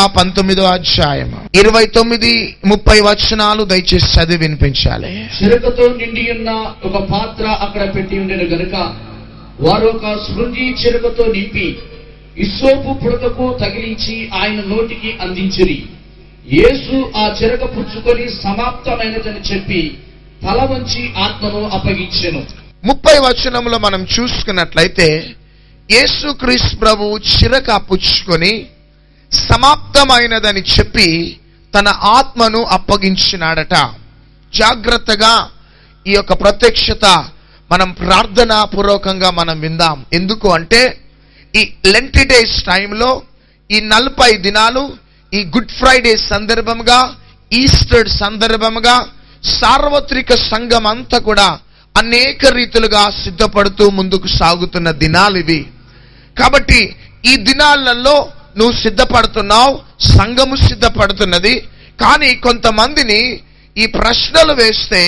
19వ అధ్యాయం 29-30 వచనాలు దయచేసి చదివి వినిపించాలి. చిరకతో నిండి ఉన్న ఒక పాత్ర అక్కడ పెట్టి ఉండెను గనుక వారు ఒక స్మృతి చిరకతో నింపి ఇస్సోపు పుడకకు తగిలించి ఆయన నోటికి అందించిరి. యేసు ఆ చిరక పుచ్చుకొని సమాప్తమైనదని చెప్పి తల వంచి ఆత్మను అప్పగించెను. 30 వచనంలో మనం చూసుకున్నట్లయితే యేసుక్రీస్తు ప్రభువు చిరక పుచ్చుకొని సమాప్తమైనదని చెప్పి తన ఆత్మను అప్పగించినాడట. జాగ్రత్తగా ఈ యొక్క ప్రత్యక్షత మనం ప్రార్థనా పూర్వకంగా మనం విందాం. ఎందుకు అంటే ఈ లెంట్ డేస్ టైంలో ఈ 40 దినాలు ఈ గుడ్ ఫ్రైడే సందర్భంగా, ఈస్టర్ సందర్భంగా సార్వత్రిక సంఘం అంతా కూడా అనేక రీతులుగా సిద్ధపడుతూ ముందుకు సాగుతున్న దినాలు ఇవి. కాబట్టి ఈ దినాలలో నువ్వు సిద్ధపడుతున్నావు, సంఘము సిద్ధపడుతున్నది. కానీ కొంతమందిని ఈ ప్రశ్నలు వేస్తే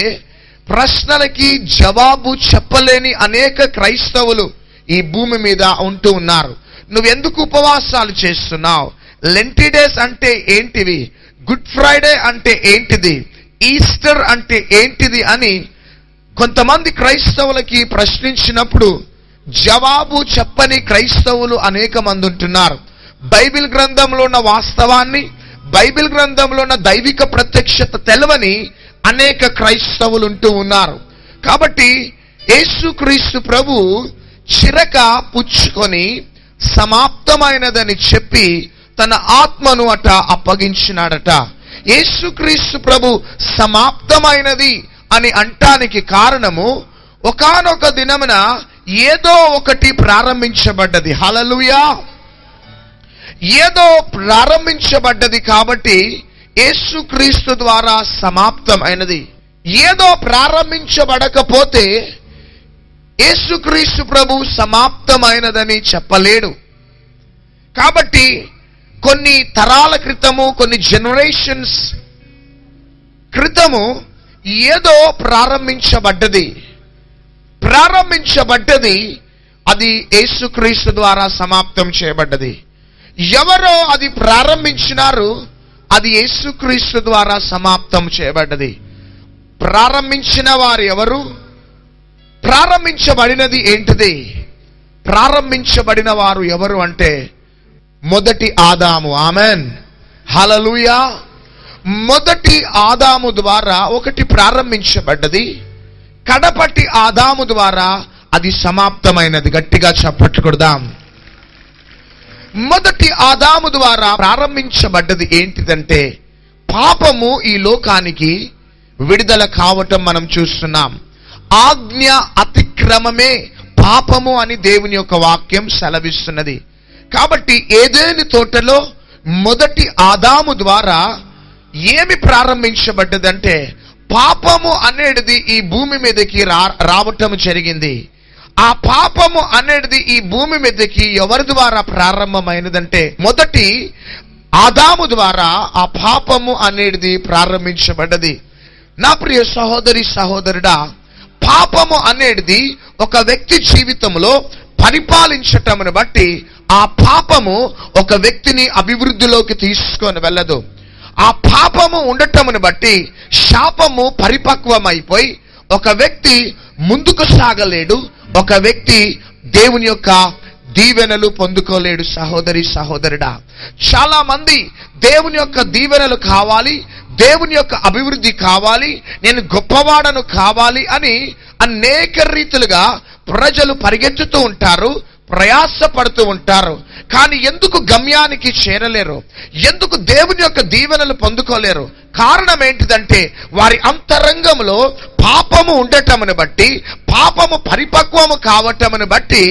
ప్రశ్నలకి జవాబు చెప్పలేని అనేక క్రైస్తవులు ఈ భూమి మీద ఉంటూ ఉన్నారు. నువ్వెందుకు ఉపవాసాలు చేస్తున్నావు? లెంట్ డేస్ అంటే ఏంటివి? గుడ్ ఫ్రైడే అంటే ఏంటిది? ఈస్టర్ అంటే ఏంటిది అని కొంతమంది క్రైస్తవులకి ప్రశ్నించినప్పుడు జవాబు చెప్పని క్రైస్తవులు అనేక మంది ఉంటున్నారు. బైబిల్ గ్రంథంలో ఉన్న వాస్తవాన్ని, బైబిల్ గ్రంథంలో ఉన్న దైవిక ప్రత్యక్షత తెలవని అనేక క్రైస్తవులు ఉంటూ ఉన్నారు. కాబట్టి యేసుక్రీస్తు ప్రభు చిరక పుచ్చుకొని సమాప్తమైనదని చెప్పి తన ఆత్మను అట అప్పగించినాడట. యేసుక్రీస్తు ప్రభు సమాప్తమైనది అని అంటానికి కారణము ఒకానొక దినమున ఏదో ఒకటి ప్రారంభించబడ్డది. హల్లెలూయా! ఏదో ప్రారంభించబడ్డది కాబట్టి యేసుక్రీస్తు ద్వారా సమాప్తమైనది. ఏదో ప్రారంభించబడకపోతే యేసుక్రీస్తు ప్రభు సమాప్తమైనదని చెప్పలేడు. కాబట్టి కొన్ని తరాల క్రితము, కొన్ని జనరేషన్స్ క్రితము ఏదో ప్రారంభించబడ్డది. అది యేసుక్రీస్తు ద్వారా సమాప్తం చేయబడ్డది. ఎవరో అది ప్రారంభించినారు, అది యేసుక్రీస్తు ద్వారా సమాప్తం చేయబడ్డది. ప్రారంభించిన వారు ఎవరు? ప్రారంభించబడినది ఏంటిది? ప్రారంభించబడిన వారు ఎవరు అంటే మొదటి ఆదాము. ఆమెన్, హల్లెలూయా. మొదటి ఆదాము ద్వారా ఒకటి ప్రారంభించబడ్డది, కడపటి ఆదాము ద్వారా అది సమాప్తమైనది. గట్టిగా చప్పట్లు కొడదాం. మొదటి ఆదాము ద్వారా ప్రారంభించబడ్డది ఏంటిదంటే పాపము ఈ లోకానికి విడుదల కావటం మనం చూస్తున్నాం. ఆజ్ఞ అతిక్రమమే పాపము అని దేవుని యొక్క వాక్యం సెలవిస్తున్నది. కాబట్టి ఏదెను తోటలో మొదటి ఆదాము ద్వారా ఏమి ప్రారంభించబడ్డదంటే పాపము అనేది ఈ భూమి మీదకి రావటం జరిగింది. ఆ పాపము అనేది ఈ భూమి మీదకి ఎవరి ద్వారా ప్రారంభమైనదంటే మొదటి ఆదాము ద్వారా ఆ పాపము అనేది ప్రారంభించబడ్డది. నా ప్రియ సహోదరి సహోదరుడా, పాపము అనేది ఒక వ్యక్తి జీవితంలో పరిపాలించటమును బట్టి ఆ పాపము ఒక వ్యక్తిని అభివృద్ధిలోకి తీసుకొని వెళ్ళదు. ఆ పాపము ఉండటమును బట్టి శాపము పరిపక్వమైపోయి ఒక వ్యక్తి ముందుకు సాగలేడు, ఒక వ్యక్తి దేవుని యొక్క దీవెనలు పొందుకోలేడు. సహోదరి సహోదరుడా, చాలా మంది దేవుని యొక్క దీవెనలు కావాలి, దేవుని యొక్క అభివృద్ధి కావాలి, నేను గొప్పవాడను కావాలి అని అనేక రీతిలుగా ప్రజలు పరిగెత్తుతూ ఉంటారు, ప్రయాసపడుతూ ఉంటారు. కానీ ఎందుకు గమ్యానికి చేరలేరు? ఎందుకు దేవుని యొక్క దీవెనలు పొందుకోలేరు? కారణం ఏంటిదంటే వారి అంతరంగంలో పాపము ఉండటమును బట్టి, పాపము పరిపక్వము కావటమును బట్టి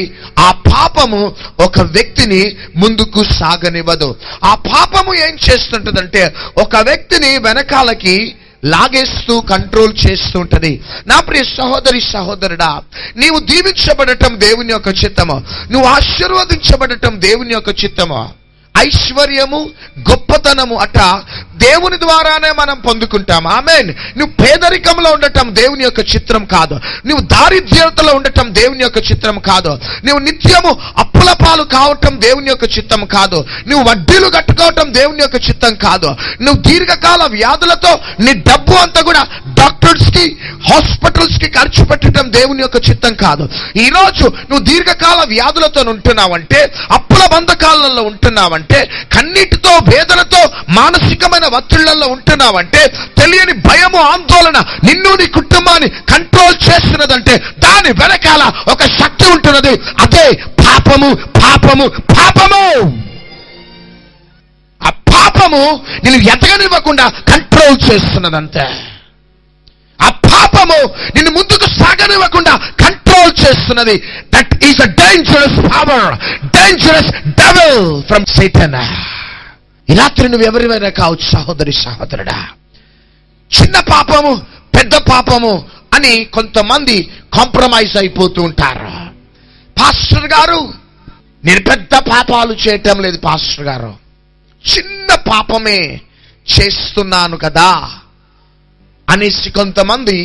ఆ పాపము ఒక వ్యక్తిని ముందుకు సాగనివ్వదు. ఆ పాపము ఏం చేస్తుంటదంటే ఒక వ్యక్తిని వెనకాలకి లాగేస్తూ కంట్రోల్ చేస్తూ ఉంటది. నా ప్రియ సహోదరి సహోదరుడా, నీవు దీవించబడటం దేవుని యొక్క చిత్తము, నువ్వు ఆశీర్వదించబడటం దేవుని యొక్క చిత్తము. ఐశ్వర్యము, గొప్పతనము అట దేవుని ద్వారానే మనం పొందుకుంటాం. ఆమేన్. నువ్వు పేదరికంలో ఉండటం దేవుని యొక్క చిత్రం కాదు. నువ్వు దారిద్ర్యతలో ఉండటం దేవుని యొక్క చిత్రం కాదు. నువ్వు నిత్యము అప్పుల పాలు కావటం దేవుని యొక్క చిత్తం కాదు. నువ్వు వడ్డీలు కట్టుకోవటం దేవుని యొక్క చిత్తం కాదు. నువ్వు దీర్ఘకాల వ్యాధులతో నీ డబ్బు అంతా కూడా డాక్టర్స్ కి, హాస్పిటల్స్ కి ఖర్చు పెట్టడం దేవుని యొక్క చిత్తం కాదు. ఈ రోజు నువ్వు దీర్ఘకాల వ్యాధులతో ఉంటున్నావంటే, అప్పుల బంధకాలలో ఉంటున్నావంటే, కన్నీటితో, వేదనతో, మానసికమైన ఒత్తిళ్లలో ఉంటున్నావంటే, తెలియని భయము, ఆందోళన నిన్ను, నీ కుటుంబాన్ని కంట్రోల్ చేస్తున్నదంటే దాని వెనకాల ఒక శక్తి ఉంటున్నది. అదే పాపము. పాపము పాపము ఆ పాపము నిన్ను ఎదగనివ్వకుండా కంట్రోల్ చేస్తున్నదంతే. ఆ పాపము నిన్ను ముందుకు సాగనివ్వకుండా కంట్రోల్ చేస్తున్నది. That is a dangerous power, dangerous devil from Satan. ఈ రాత్రి నువ్వు ఎవరివైనా కావచ్చు సహోదరి, సహోదరుడా. చిన్న పాపము, పెద్ద పాపము అని కొంతమంది కాంప్రమైజ్ అయిపోతూ ఉంటారు. పాస్టర్ గారు, నేను పెద్ద పాపాలు చేయటం లేదు పాస్టర్ గారు, చిన్న పాపమే చేస్తున్నాను కదా అనేసి కొంతమంది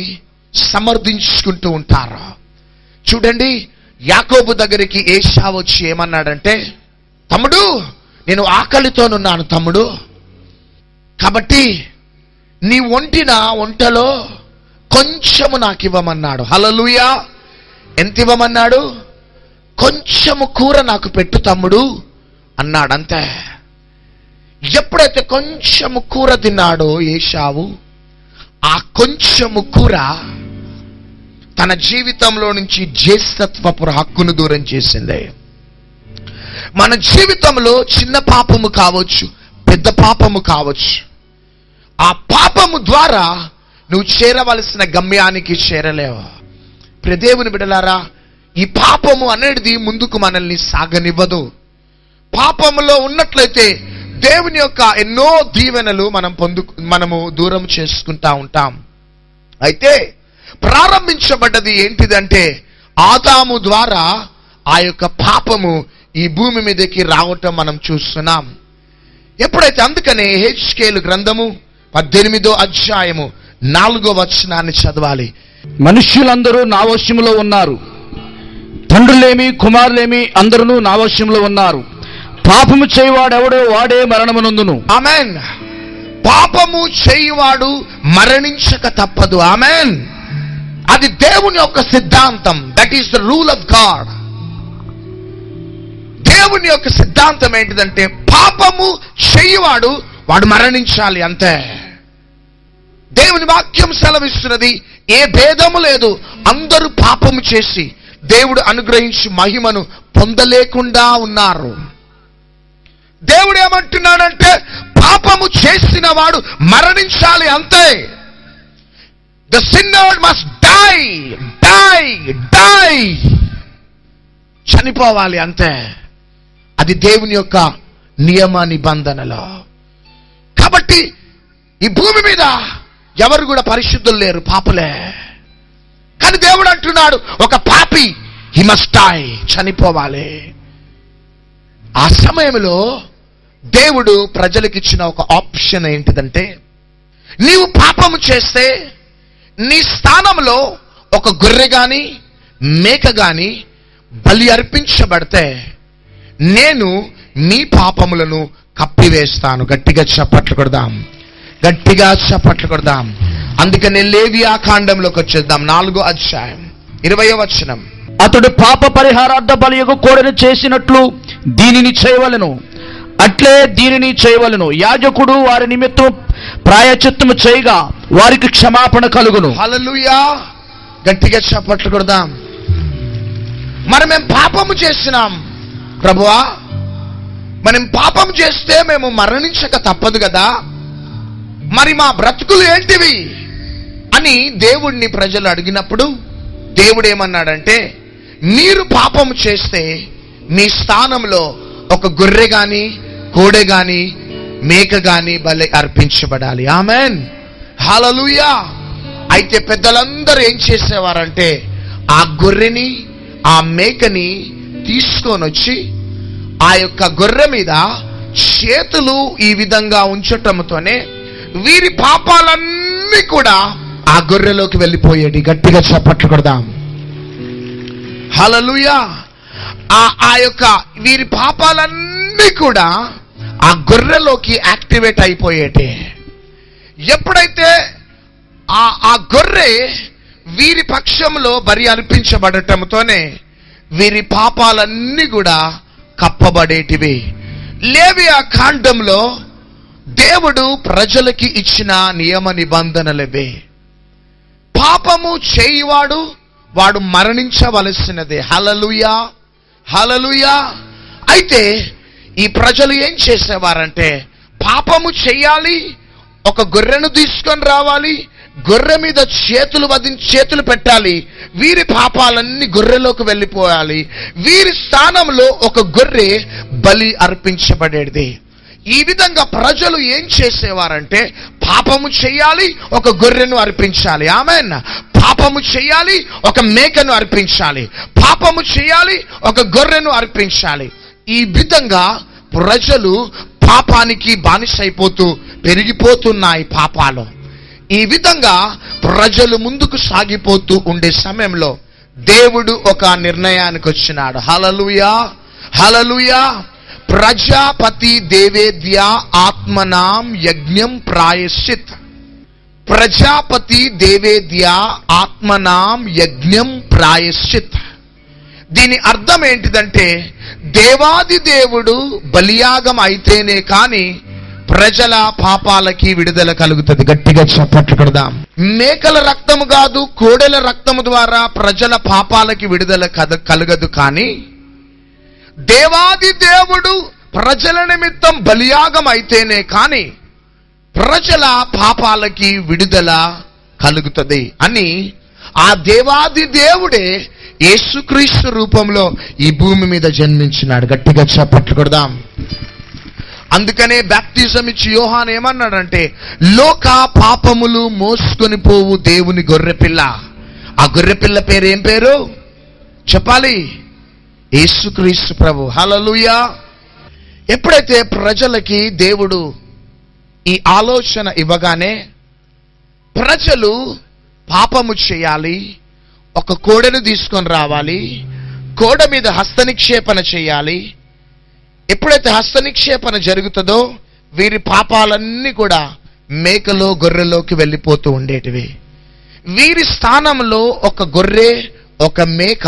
సమర్థించుకుంటూ ఉంటారు. చూడండి, యాకోబు దగ్గరికి ఏశావు వచ్చి ఏమన్నాడంటే, తమ్ముడు నేను ఆకలితోనున్నాను తమ్ముడు, కాబట్టి నీ వంటలో కొంచెము నాకు ఇవ్వమన్నాడు. హల్లెలూయా. ఎంత ఇవ్వమన్నాడు? కొంచెము కూర నాకు పెట్టు తమ్ముడు అన్నాడు. అంతే. ఎప్పుడైతే కొంచెము కూర తిన్నాడో ఏశావు, ఆ కొంచెము కూర తన జీవితంలో నుంచి జ్యేష్ఠత్వపు హక్కును దూరం చేసింది. మన జీవితంలో చిన్న పాపము కావచ్చు, పెద్ద పాపము కావచ్చు, ఆ పాపము ద్వారా నువ్వు చేరవలసిన గమ్యానికి చేరలేవు. ప్రియ దేవుని బిడ్డలారా, ఈ పాపము అనేది ముందుకు మనల్ని సాగనివ్వదు. పాపములో ఉన్నట్లయితే దేవుని యొక్క ఎన్నో దీవెనలు మనము దూరం చేసుకుంటా ఉంటాం. అయితే ప్రారంభించబడ్డది ఏంటిదంటే, ఆదాము ద్వారా ఆ యొక్క పాపము ఈ భూమి మీదకి రావటం మనం చూస్తున్నాం. ఎప్పుడైతే, అందుకనే హెచ్కేలు గ్రంథము 18వ అధ్యాయము 4వ వచనాన్ని చదవాలి. మనుష్యులందరూ నా వశములో ఉన్నారు, తండ్రులేమి కుమారులేమి అందరూ నా వశములో ఉన్నారు. పాపము చేయువాడెవడో వాడే మరణమునందును. ఆమేన్. పాపము చేయువాడు మరణించక తప్పదు. ఆమేన్. అది దేవుని యొక్క సిద్ధాంతం. That is the rule of God. దేవుని యొక్క సిద్ధాంతం ఏంటిదంటే, పాపము చేయువాడు వాడు మరణించాలి అంతే. దేవుని వాక్యం సెలవిస్తున్నది, ఏ భేదము లేదు, అందరూ పాపము చేసి దేవుడు అనుగ్రహించి మహిమను పొందలేకుండా ఉన్నారు. దేవుడు ఏమంటున్నాడంటే, పాపము చేసిన వాడు మరణించాలి అంతే. The sinner must die, die, die. చనిపోవాలి అంతే. అది దేవుని యొక్క నియమ నిబంధనలో. కాబట్టి ఈ భూమి మీద ఎవరు కూడా పరిశుద్ధులు లేరు, పాపులే. కానీ దేవుడు అంటున్నాడు, ఒక పాపి హి మస్ట్ డై, చనిపోవాలి. ఆ సమయంలో దేవుడు ప్రజలకు ఇచ్చిన ఒక ఆప్షన్ ఏంటిదంటే, నీవు పాపము చేస్తే నీ స్థానంలో ఒక గొర్రె గాని మేక గాని బలి అర్పించబడితే నేను నీ పాపములను కప్పివేస్తాను. గట్టిగా చప్పట్లు కొడదాం, గట్టిగా చప్పట్లు కొడదాం. అందుకనే లేవియా కాండంలోకి వచ్చేద్దాం. 4వ అధ్యాయం 20వ వచనం. అతడు పాప పరిహారార్థ బలియగు కోడెను చేసినట్లు దీనిని చేయవలెను, అట్లే దీనిని చేయవలెను. యాజకుడు వారి నిమిత్తం ప్రాయశ్చిత్తము చేయగా వారికి క్షమాపణ కలుగును. హల్లెలూయా. గట్టిగా చప్పట్లు కొడదాం. మరి మేము పాపము చేసినాం ప్రభువా, మనం పాపం చేస్తే మేము మరణించక తప్పదు కదా, మరి మా బ్రతుకులు ఏంటివి అని దేవుడిని ప్రజలు అడిగినప్పుడు దేవుడు ఏమన్నాడంటే, మీరు పాపం చేస్తే మీ స్థానంలో ఒక గొర్రె గాని కోడె గాని మేక గాని బలి అర్పించబడాలి. ఆమేన్. హల్లెలూయా. అయితే పెద్దలందరూ ఏం చేసేవారంటే, ఆ గొర్రెని ఆ మేకని తీసుకొని వచ్చి ఆ యొక్క గొర్రె మీద చేతులు ఈ విధంగా ఉంచటంతోనే వీరి పాపాలన్నీ కూడా ఆ గొర్రెలోకి వెళ్ళిపోయేది. గట్టిగా చప్పట్లు కొడదాం. హల్లెలూయా. ఆ యొక్క వీరి పాపాలన్నీ కూడా ఆ గొర్రెలోకి యాక్టివేట్ అయిపోయేటి. ఎప్పుడైతే ఆ గొర్రె వీరి పక్షంలో బలి అర్పించబడటంతోనే వీరి పాపాలన్నీ కూడా కప్పబడేటివి. లేవియా కాండంలో దేవుడు ప్రజలకి ఇచ్చిన నియమ నిబంధనలవే. పాపము చేయువాడు వాడు మరణించవలసినదే. హల్లెలూయా, హల్లెలూయా. అయితే ఈ ప్రజలు ఏం చేసేవారంటే, పాపము చేయాలి, ఒక గొర్రెను తీసుకొని రావాలి, గొర్రె మీద చేతులు పెట్టాలి, వీరి పాపాలన్నీ గొర్రెలోకి వెళ్ళిపోయాలి, వీరి స్థానంలో ఒక గొర్రె బలి అర్పించబడేది. ఈ విధంగా ప్రజలు ఏం చేసేవారంటే, పాపము చేయాలి, ఒక గొర్రెను అర్పించాలి. ఆమేన్. పాపము చేయాలి, ఒక మేకను అర్పించాలి, పాపము చేయాలి, ఒక గొర్రెను అర్పించాలి. ఈ విధంగా ప్రజలు పాపానికి బానిసైపోతూ పెరిగిపోతున్నాయి పాపాలు. ఈ విధంగా ప్రజలు ముందుకు సాగిపోతూ ఉండే సమయంలో దేవుడు ఒక నిర్ణయానికి వచ్చినాడు. హల్లెలూయా, హల్లెలూయా. ప్రజాపతి దేవేద్య ఆత్మనాం యజ్ఞం ప్రాయశ్చిత్. ప్రజాపతి దేవేద్య ఆత్మనాం యజ్ఞం ప్రాయశ్చిత్. దీని అర్థం ఏంటిదంటే, దేవాది దేవుడు బలియాగం అయితేనే కాని ప్రజల పాపాలకి విడుదల కలుగుతుంది. గట్టిగా చప్పట్లు కొడదాం. మేకల రక్తము కాదు, కోడెల రక్తము ద్వారా ప్రజల పాపాలకి విడుదల కలగదు. కానీ దేవాది దేవుడు ప్రజల నిమిత్తం బలియాగం అయితేనే కాని ప్రజల పాపాలకి విడుదల కలుగుతుంది అని ఆ దేవాది దేవుడే యేసుక్రీస్తు రూపంలో ఈ భూమి మీద జన్మించినాడు. గట్టిగా చప్పట్లు కొడదాం. అందుకనే బాప్తిజం ఇచ్చి యోహాను ఏమన్నాడంటే, లోక పాపములు మోసుకొని పోవు దేవుని గొర్రెపిల్ల. ఆ గొర్రెపిల్ల పేరు ఏం పేరు చెప్పాలి? యేసుక్రీస్తు ప్రభు. హల్లెలూయా. ఎప్పుడైతే ప్రజలకి దేవుడు ఈ ఆలోచన ఇవ్వగానే ప్రజలు పాపము చేయాలి, ఒక కోడెను తీసుకొని రావాలి, కోడ మీద హస్తనిక్షేపణ చేయాలి. ఎప్పుడైతే హస్తనిక్షేపణ జరుగుతుందో వీరి పాపాలన్నీ కూడా మేకలో గొర్రెలోకి వెళ్ళిపోతూ ఉండేటివి. వీరి స్థానంలో ఒక గొర్రె, ఒక మేక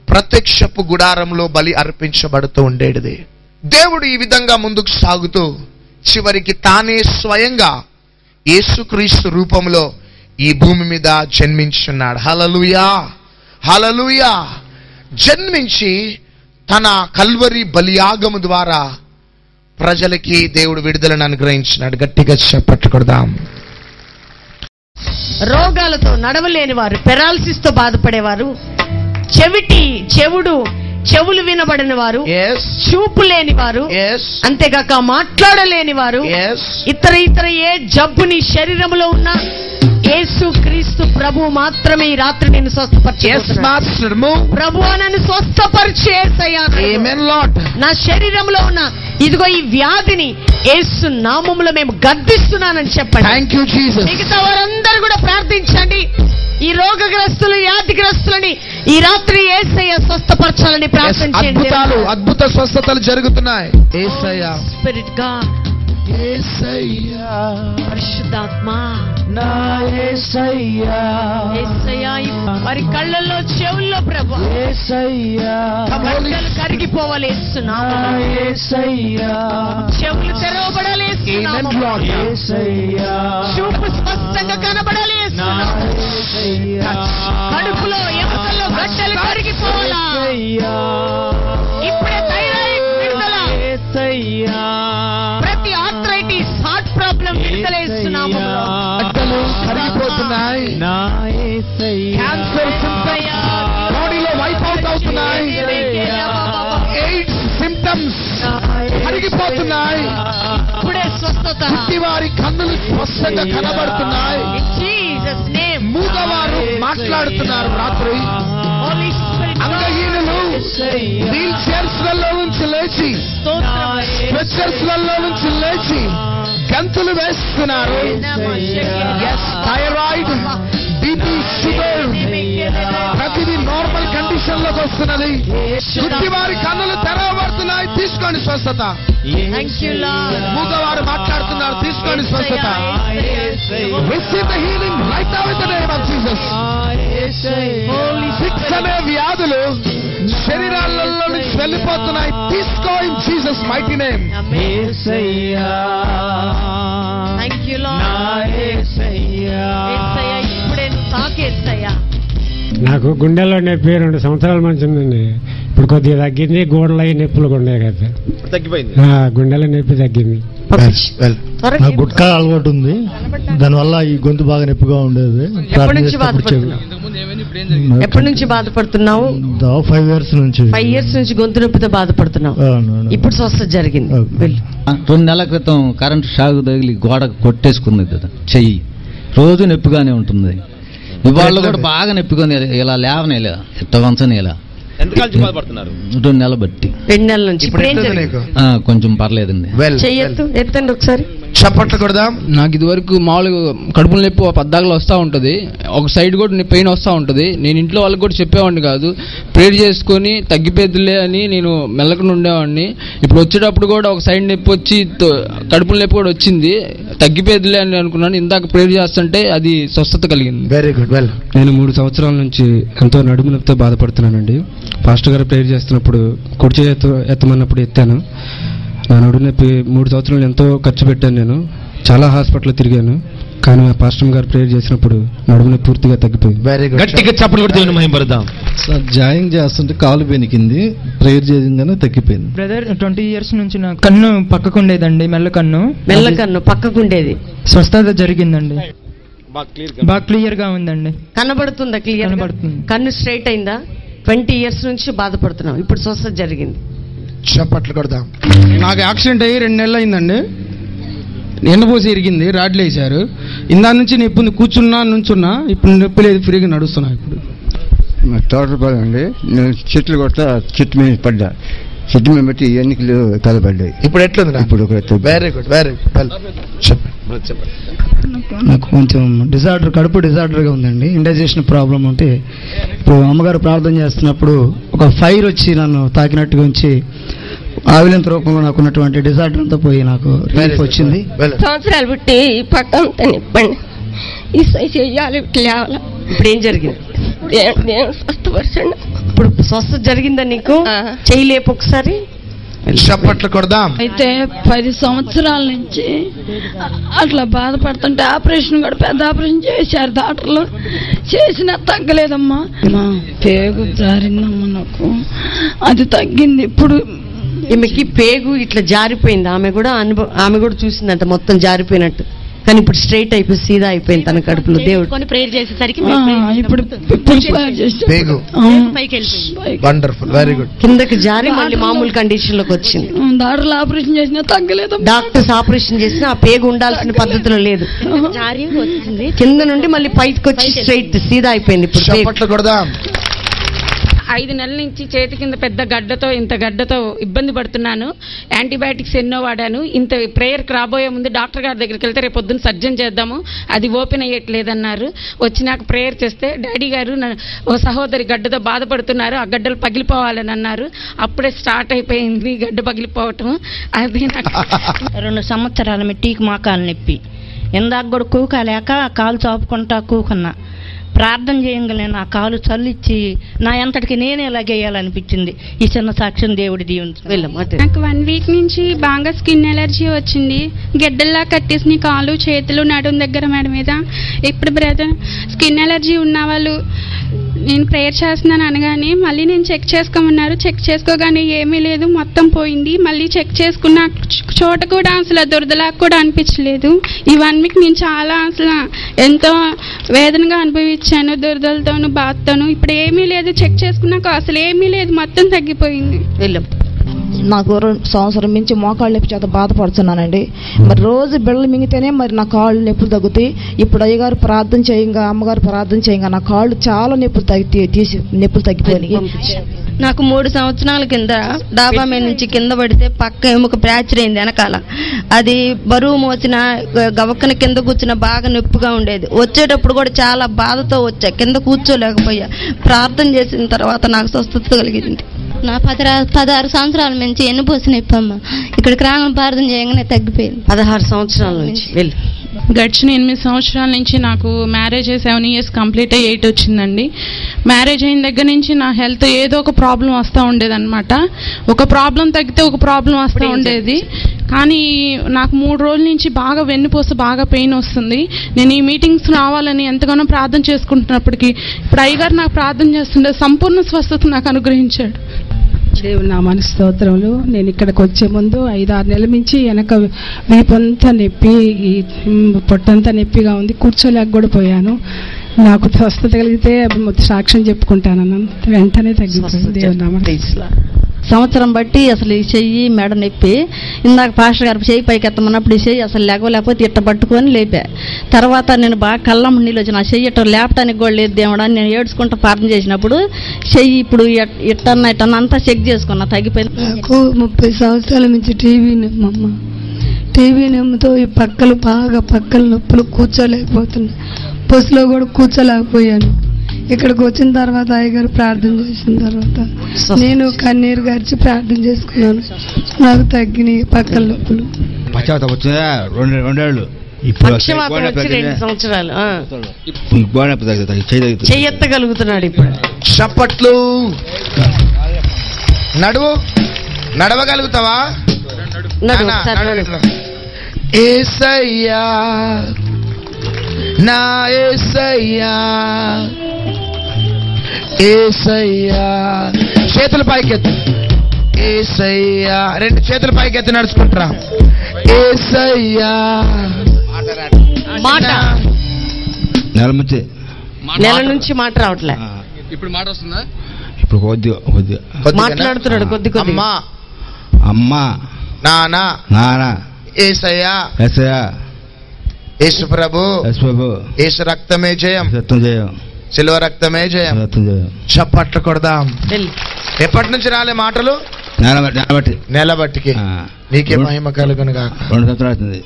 ప్రత్యక్షపు గుడారంలో బలి అర్పించబడుతూ ఉండేటిది. దేవుడు ఈ విధంగా ముందుకు సాగుతూ చివరికి తానే స్వయంగా యేసుక్రీస్తు రూపంలో ఈ భూమి మీద జన్మించున్నాడు. హల్లెలూయా, హల్లెలూయా. జన్మించి తన కల్వరి బలియాగము ద్వారా ప్రజలకి దేవుడు విడుదలను అనుగ్రహించినాడు. గట్టిగా చప్పట్లు కొడదాం. రోగాలతో నడవలేని వారు, పెరాలసిస్ తో బాధపడేవారు, చెవులు వినబడని వారు, చూపు లేని వారు, అంతేగాక మాట్లాడలేని వారు, ఇతర ఏ జబ్బుని శరీరంలో ఉన్నా యేసు క్రీస్తు ప్రభు మాత్రమే ఈ రాత్రి నేను స్వస్థపరిచేస్తున్నాను. ప్రభువా నన్ను స్వస్థపరిచేసయ్యా. నా శరీరంలో ఉన్న ఇదిగో ఈ వ్యాధిని యేసు నామములో మేము గద్దిస్తున్నానని చెప్పండి. Thank you Jesus. మిగతా వారందరూ కూడా ప్రార్థించండి. ఈ రోగగ్రస్తులు, వ్యాధిగ్రస్తులని ఈ రాత్రి యేసయ్య స్వస్థపరచాలని ప్రార్థించండి. అద్భుత స్వస్థతలు జరుగుతున్నాయి. యేసయ్య, స్పిరిట్ గాడ్, యేసయ్య, పరిశుద్ధాత్మా, నా యేసయ్య, యేసయ్య. వారి కళ్ళల్లో, చెవుల్లో ప్రభు కళ్ళు కరిగిపోవాలి యేసునామములో. చెవులు తెరవబడాలి యేసునామములో. చూపు స్పష్టంగా కనబడాలి యేసునామములో. కడుపులో, ఎముకల్లో గడ్డలు కరిగిపోవాలా. ఇప్పుడే థైరాయిడ్ విడుదల, ప్రతి ఆర్థరైటిస్, హార్ట్ ప్రాబ్లం విడుదల యేసునామములో. గడ్డలు కరిగిపోతున్నాయి. క్యాన్సర్ సింప్టమ్స్ బాడీలో వైప్ అవుట్ అవుతున్నాయి. ఎయిడ్స్ సింప్టమ్స్ కరిగిపోతున్నాయి. ఇప్పుడే స్వస్థత. వారి కన్నులు స్పష్టంగా కనబడుతున్నాయి. Jesus name. మూగవారు మాట్లాడుతున్నారు రాత్రి. అంగహీనులు వీల్ చైర్స్ లలో నుంచి లేచి, స్ట్రెచర్స్ లలో నుంచి లేచి గంతులు వేస్తున్నారు. థైరాయిడ్, బీపీ, షుగర్ ప్రతిదీ నార్మల్ కండిషన్ లోకి వస్తున్నది. గుడ్డివారి కన్నులు తెరవబడుతున్నాయి. తీసుకోండి స్వస్థత. మూగవారు మాట్లాడుతున్నారు. తీసుకోండి స్వస్థత. Receive the healing right now in the name of Jesus. Six అనే వ్యాధులు శరీరాలలో నుంచి వెళ్ళిపోతున్నాయి. తీసుకో ఇన్ జీసస్ మైటీ నేమ్. నాకు గుండెల్లో నొప్పి 2 సంవత్సరాల మంచి ఉందండి. ఇప్పుడు కొద్దిగా తగ్గింది. గోడలు అవి నొప్పులు ఉన్నాయి కదా, గుండెల నొప్పి తగ్గింది. గుట్కా అలవాటు ఉంది, దానివల్ల ఈ గొంతు బాగా నొప్పిగా ఉండేది. ఎప్పటి నుంచి బాధపడుతున్నావు? 5 years నుంచి. 5 years నుంచి గొంతు నొప్పితో బాధపడుతున్నావు. ఇప్పుడు స్వస్థత జరిగింది. 2 నెలల క్రితం కరెంటు షాక్ తగిలి గోడ కొట్టేసుకుంది కదా చెయ్యి. రోజు నొప్పిగానే ఉంటుంది. ఇవాళ కూడా బాగా నొప్పిగా ఇలా లేవనేలా, ఇట్ట వంచనేలా. 2 నెలలు బట్టి. 2 నెలల నుంచి కొంచెం పర్లేదండి. ఎత్తండి ఒకసారి. చప్పట్లు కొడదాం. నాకు ఇది వరకు మామూలుగా కడుపులో నొప్పి పద్దాకలు వస్తూ ఉంటుంది. ఒక సైడ్ కూడా పెయిన్ వస్తూ ఉంటుంది. నేను ఇంట్లో వాళ్ళకి కూడా చెప్పేవాడిని కాదు. ప్రేయర్ చేసుకొని తగ్గిపోద్దులే అని నేను మెల్లకుండా ఉండేవాడిని. ఇప్పుడు వచ్చేటప్పుడు కూడా ఒక సైడ్ నొప్పి వచ్చి కడుపులో నొప్పి కూడా వచ్చింది. తగ్గిపోద్దులే అని అనుకున్నాను. ఇందాక ప్రేయర్ చేస్తుంటే అది స్వస్థత కలిగింది. Very good. వెల్, నేను 3 సంవత్సరాల నుంచి ఎంతో నడుము నొప్పితో బాధపడుతున్నానండి. పాస్టర్ గారు ప్రేయర్ చేస్తున్నప్పుడు కుడి చేతి ఎత్తమన్నప్పుడు ఎత్తాను. నా నడుము నొప్పి 3 సంవత్సరాలు ఎంతో ఖర్చు పెట్టాను. నేను చాలా హాస్పిటల్ తిరిగాను. కానీ మా పాస్టర్ గారు ప్రేయర్ చేసినప్పుడు నడుము నొప్పి పూర్తిగా తగ్గిపోయింది. Very good. గట్టిగా చప్పట్లు కొడితే మహిమపడదాం. జాయింగ్ చేస్తుంటే కాలు బెనికింది, ప్రేయర్ చేయగానే తగ్గిపోయింది. బ్రదర్ 20 years నుంచి నాకు కన్ను పక్కకు ఉండేదండి. మెల్ల కన్ను పక్కకు ఉండేది. స్వస్థత జరిగిందండి. బాగా క్లియర్ గా ఉందండి. కనబడుతుందా? క్లియర్ కనబడుతుంది. కన్ను స్ట్రైట్ అయిందా? 20 years నుంచి బాధపడుతున్నాం. ఇప్పుడు స్వస్థత జరిగింది. చప్పట్లు కొడదాం. నాకు యాక్సిడెంట్ అయ్యి 2 నెలలు అయిందండి. ఎండపోసి ఇరిగింది, రాడ్లు వేశారు. ఇందా నుంచి నొప్పి ఉంది. కూర్చున్నా నుంచున్నా. ఇప్పుడు నొప్పి లేదు, ఫ్రీగా నడుస్తున్నా. ఇప్పుడు తోటపడండి, నేను చెట్లు కొడతా, చెట్టు మీద పడ్డా, చెట్టు మీద బట్టి ఎన్నికలు కలపడ్డాయి. ఇప్పుడు ఎట్లుంది? ఇప్పుడు వెరీ గుడ్. Very good. నాకు కొంచెం డిజార్డర్, కడుపు డిజార్డర్గా ఉందండి. ఇండైజెషన్ ప్రాబ్లం ఉంటే ఇప్పుడు అమ్మగారు ప్రార్థన చేస్తున్నప్పుడు ఒక ఫైర్ వచ్చి నన్ను తాకినట్టుగా ఉంచి ఆవిలంత రూపంలో నాకు ఉన్నటువంటి డిజార్డర్ అంతా పోయి నాకు రిలీఫ్ వచ్చింది. సంవత్సరాలు పుట్టి పక్కంతా నిప్పండి. ఈ చెయ్యాలి లేవాలి. ఇప్పుడు ఏం జరిగింది? స్వస్థపరచండి. ఇప్పుడు స్వస్థత జరిగిందా నీకు? చేయలేపు ఒకసారి. చప్పట్లు కొడదాం. అయితే 10 సంవత్సరాల నుంచి అట్లా బాధపడుతుంటే ఆపరేషన్ కూడా పెద్ద ఆపరేషన్ చేశారు డాక్టర్లు. చేసినా తగ్గలేదమ్మా. మా పేగు జారిందమ్మా, నాకు అది తగ్గింది. ఇప్పుడు ఈమెకి పేగు ఇట్లా జారిపోయింది. ఆమె కూడా చూసిందంట మొత్తం జారిపోయినట్టు. కానీ ఇప్పుడు స్ట్రైట్ అయిపోయి సీదా అయిపోయింది తన కడుపులో. దేవుడు ప్రేయర్ చేసేసరికి వండర్ఫుల్. Very good. కిందకి జారి మళ్ళీ మామూలు కండిషన్ లోకి వచ్చింది. డాక్టర్లు ఆపరేషన్ చేసినా తగ్గలేదు. డాక్టర్స్ ఆపరేషన్ చేసినా ఆ పేగు ఉండాల్సిన పద్ధతిలో లేదు. కింద నుండి మళ్ళీ పైకి వచ్చి స్ట్రైట్ సీదా అయిపోయింది. ఇప్పుడు చప్పట్లు కొడదాం. 5 నెలల నుంచి చేతి కింద పెద్ద గడ్డతో, ఇంత గడ్డతో ఇబ్బంది పడుతున్నాను. యాంటీబయాటిక్స్ ఎన్నో వాడాను. ఇంత ప్రేయర్కి రాబోయే ముందు డాక్టర్ గారి దగ్గరికి వెళ్తే రేపు పొద్దున్న సర్జన్ చేద్దాము, అది ఓపెన్ అయ్యట్లేదన్నారు. వచ్చినాక ప్రేయర్ చేస్తే డాడీ గారు ఓ సహోదరి గడ్డతో బాధపడుతున్నారు, ఆ గడ్డలు పగిలిపోవాలని అన్నారు. అప్పుడే స్టార్ట్ అయిపోయింది గడ్డ పగిలిపోవటం. అది 2 సంవత్సరాల మెట్టికి మోకాలు నొప్పి. ఇందాక కూడా కూకలేక కాలు చాపుకుంటా కూకున్నా. ప్రార్థన చేయగలను, ఆ కాలు చల్లిచ్చి నా అంతటికి నేనే ఇలాగేయాలనిపించింది. ఈ చిన్న సాక్ష్యం దేవుడి దీవించు. నాకు 1 week నుంచి బాగా స్కిన్ ఎలర్జీ వచ్చింది. గెడ్డల్లా కట్టేసి కాలు, చేతులు, నడుం దగ్గర, మెడ మీద. ఇప్పుడు బ్రదర్ స్కిన్ ఎలర్జీ ఉన్న వాళ్ళు నేను ప్రేయర్ చేస్తున్నాను అనగానే మళ్ళీ నేను చెక్ చేసుకోమన్నారు. చెక్ చేసుకోగానే ఏమీ లేదు, మొత్తం పోయింది. మళ్ళీ చెక్ చేసుకున్న చోట కూడా అసలు దురదలాగా కూడా అనిపించలేదు. ఈ 1 week నేను చాలా అసలు ఎంతో వేదనగా అనుభవించాను, దురదలతోను బాధతోను. ఇప్పుడు ఏమీ లేదు, చెక్ చేసుకున్నాక అసలు ఏమీ లేదు, మొత్తం తగ్గిపోయింది. నాకు 2 సంవత్సరం నుంచి మోకాళ్ళ నొప్పి చేత బాధపడుతున్నానండి. మరి రోజు బిళ్ళలు మింగితేనే మరి నా కాళ్ళు నొప్పులు తగ్గుతాయి. ఇప్పుడు అయ్యగారు ప్రార్థన చేయంగా, అమ్మగారు ప్రార్థన చేయంగా నా కాళ్ళు చాలా నొప్పులు తగ్గిపోయినాయి. నాకు 3 సంవత్సరాల కింద డాబా మీద నుంచి కింద పడితే పక్క ఎముక ఫ్రాక్చర్ అయింది వెనకాల. అది బరువు మోసిన గవక్కన కింద కూర్చున్న బాగా నొప్పిగా ఉండేది. వచ్చేటప్పుడు కూడా చాలా బాధతో వచ్చా, కింద కూర్చోలేకపోయా. ప్రార్థన చేసిన తర్వాత నాకు స్వస్థత కలిగింది. నా 16 సంవత్సరాల నుంచి ఎన్నుపోసి నొప్పమ్మ. ఇక్కడికి రాగానే ప్రార్థన చేయగానే తగ్గిపోయింది. 16 సంవత్సరాల నుంచి వెళ్ళి గడిచిన 8 సంవత్సరాల నుంచి నాకు మ్యారేజ్ 7 ఇయర్స్ కంప్లీట్ అయ్యి 8 వచ్చిందండి. మ్యారేజ్ అయిన దగ్గర నుంచి నా హెల్త్ ఏదో ఒక ప్రాబ్లం వస్తూ ఉండేది అనమాట. ఒక ప్రాబ్లం తగ్గితే ఒక ప్రాబ్లం వస్తూ ఉండేది. కానీ నాకు 3 రోజుల నుంచి బాగా వెన్నుపూస బాగా పెయిన్ వస్తుంది. నేను ఈ మీటింగ్స్ రావాలని ఎంతగానో ప్రార్థన చేసుకుంటున్నప్పటికీ ఇప్పుడు అయ్యగారు నాకు ప్రార్థన చేస్తుండే సంపూర్ణ స్వస్థత నాకు అనుగ్రహించాడు. దేవుని నామానికి స్తోత్రములు. నేను ఇక్కడికి వచ్చే ముందు 5-6 నెలల నుంచి వెనక వీపంతా నొప్పి, ఈ పొట్టంతా నొప్పిగా ఉంది, కూర్చోలేక కూడా పోయాను. నాకు స్వస్థత కలిగితే సాక్ష్యం చెప్పుకుంటాను, వెంటనే తగ్గిపోయింది. దేవుని నామానికి సంవత్సరం బట్టి అసలు ఈ చెయ్యి మెడ నొప్పి. ఇందాక పాస్టర్ గారు చెయ్యి పైకి ఎత్తమన్నప్పుడు ఈ చెయ్యి అసలు లేకపోతే ఇట్ట పట్టుకొని లేపా. తర్వాత నేను బాగా కళ్ళమ్మ నీళ్ళు వచ్చి నా చెయ్యి ఇట్ట లేపటానికి కూడా లేదు దేవుడా అని నేను ఏడ్చుకుంటూ ప్రార్థన చేసినప్పుడు చెయ్యి ఇప్పుడు ఇట్టన్నా అంతా చెక్ చేసుకున్నా, తగ్గిపోయింది. నాకు 30 సంవత్సరాల నుంచి టీవీ నొమ్మమ్మ. టీవీ నొమ్ముతో ఈ పక్కలు నొప్పులు కూర్చోలేకపోతున్నాయి. బస్సులో కూడా కూర్చోలేకపోయాను. ఇక్కడికి వచ్చిన తర్వాత అయ్యగారు ప్రార్థన చేసిన తర్వాత నేను కన్నీరు గార్చి ప్రార్థన చేసుకున్నాను. నాకు తగ్గినాయి పక్కల నొప్పులు. చెయ్యెత్తగలుగుతున్నాడు ఇప్పుడు. చప్పట్లు. నడవగలుగుతావా? యేసయ్యా నా యేసయ్యా, యేసయ్యా. చేతులు పైకెత్తు. యేసయ్యా. 2 చేతులు పైకెత్తి నడుచుకుంటారా? యేసయ్యా. మాట నెల నుంచి మాట రావట్లే. ఇప్పుడు మాట వస్తుందా? ఇప్పుడు కొద్దిగా మాట్లాడుతున్నాడు. కొద్ది అమ్మా నానా యేసయ్యా యేసు ప్రభు యేసు రక్తమే జయం, సిలువ రక్తమే జయం. చప్పట్లు కొడదాం. ఎప్పటి నుంచి రాలే మాటలు? నెల బట్టికి. నీకే మహిమ కలుగును గాక. 2 సంవత్సరాలు అవుతుంది.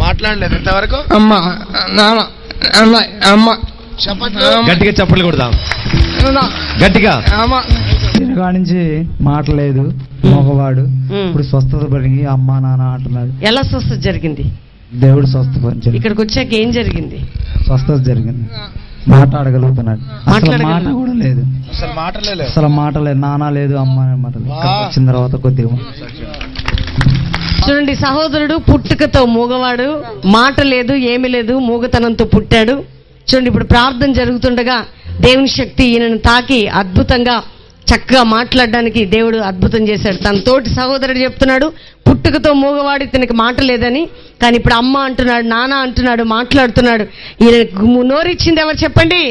మాట్లాడలేదు ఇంతవరకు. గట్టిగా చప్పట్లు కొడదాం. గట్టిగా. నుంచి మాటలేదు మగవాడు. ఇప్పుడు స్వస్థత పడింది. అమ్మా నాన్న అంటున్నాడు. ఎలా స్వస్థత జరిగింది? దేవుడు స్వస్థపరిచాడు. ఇక్కడికి వచ్చాక ఏం జరిగింది? స్వస్థత జరిగింది. మాట్లాడగలుగుతున్నాడు. అసలు మాట కూడా లేదు. అసలు మాట లేదు. నాన్న లేదు, అమ్మ మాట వచ్చిన తర్వాత కొద్దిగా. చూడండి, సహోదరుడు పుట్టుకతో మూగవాడు, మాట లేదు, ఏమీ లేదు, మూగతనంతో పుట్టాడు. చూడండి, ఇప్పుడు ప్రార్థన జరుగుతుండగా దేవుని శక్తి ఈయనను తాకి అద్భుతంగా చక్కగా మాట్లాడడానికి దేవుడు అద్భుతం చేశాడు. తన తోటి సహోదరుడు చెప్తున్నాడు పుట్టుకతో మూగవాడు, ఇతనికి మాట లేదని. కానీ ఇప్పుడు అమ్మ అంటున్నాడు, నాన్న అంటున్నాడు, మాట్లాడుతున్నాడు. ఈయన నోరిచ్చింది ఎవరు చెప్పండి?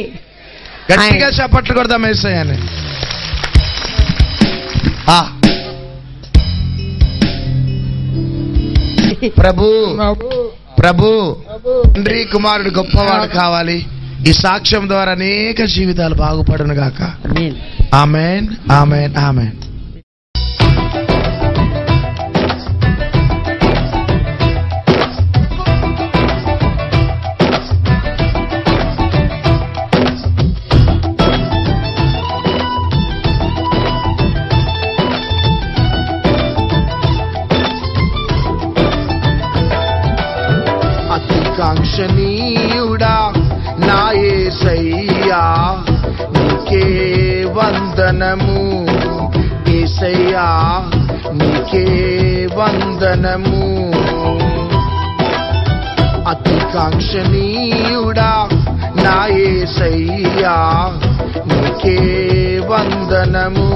గట్టిగా చప్పట్లు కొడదాం యేసయ్యని. ప్రభు తండ్రి కుమారుడు గొప్పవాడు కావాలి. ఈ సాక్ష్యం ద్వారా అనేక జీవితాలు బాగుపడును గాక. ఆమేన్, ఆమేన్, ఆమేన్. అతికాంక్షణీయుడా నా యేసయ్యా, నీకే వందనము. యేసయ్యా నీకే వందనము. అతికాంక్షణీయుడా నా యేసయ్యా, నీకే వందనము.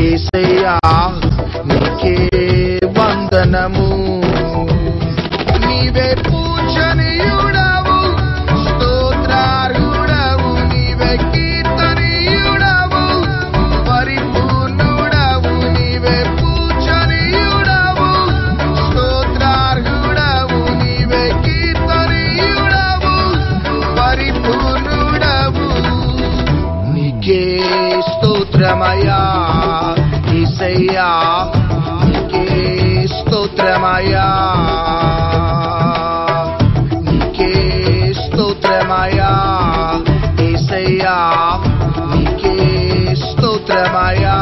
యేసయ్యా నీకే వందనము. నీవే పూజనీయుడవు, స్తోత్రార్హుడవు, నీవే కీర్తనీయుడవు, పరిపూర్ణుడవు. నీవే పూజనీయుడవు, స్తోత్రార్హుడవు, నీవే కీర్తనీయుడవు, స్తోత్రమయ్యా యేసయ్యా నీకే స్తోత్రమయ్యా నీకే స్తోత్రమయ్యా యేసయ్యా నీకే స్తోత్రమయ్యా